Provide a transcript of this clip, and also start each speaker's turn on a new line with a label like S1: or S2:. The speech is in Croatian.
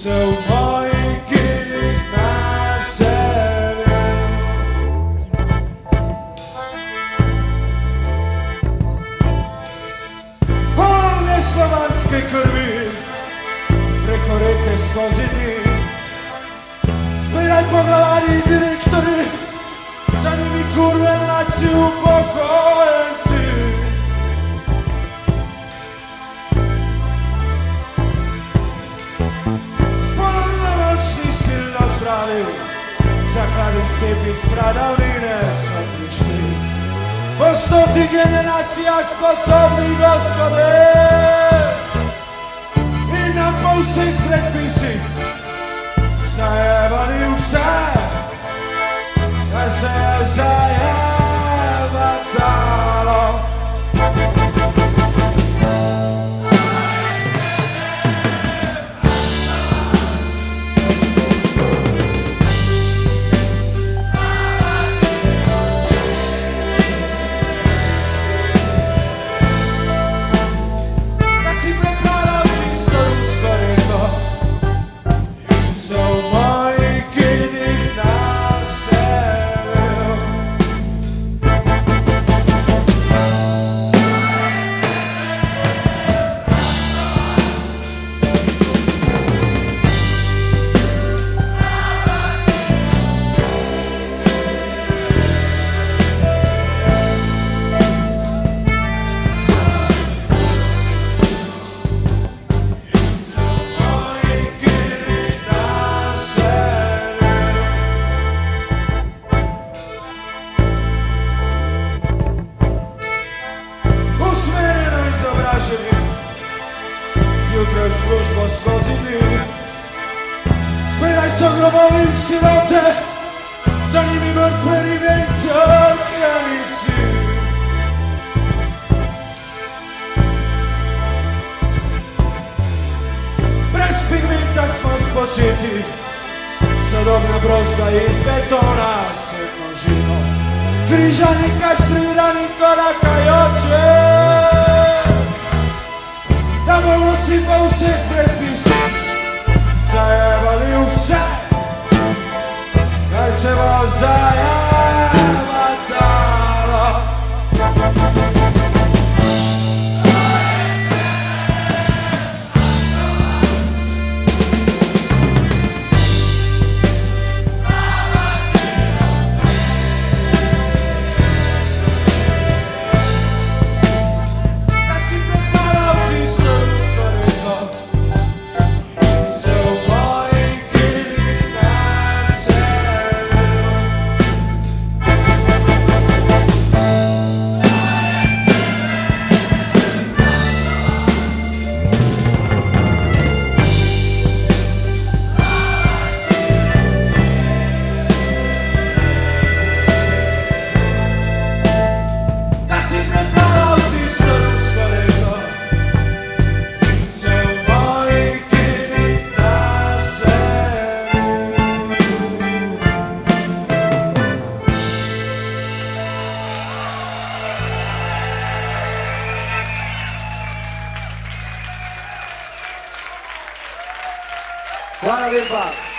S1: se u mojih kinih naselio. Polne slovanske krvi preko reke Skozini, spiraj poglavari i direktori, za njimi kurve naci upokojenci. Spolnomoćni silno zdravi, zaklali slijepi s pradavnine su prišli. Po 100 generacija sposobni gospode i nam po svih predpisi zajebali u sve, da se zajebat dalo. Da si prepravao isto rusko reko i se u mojih kinih naselio. Jutro je služba s Kozini, spiraj se grobovi sirote, za njimi mrtve ribe i crkljanici. Bez pigmenta smo spočiti, sadobna broska iz betona se množimo, križani kastrirani koraka i oče. Da mogu si pa u svih predpisi zajebali u sve, kaj se bo zajebat dalo.
S2: Hvala lijepa.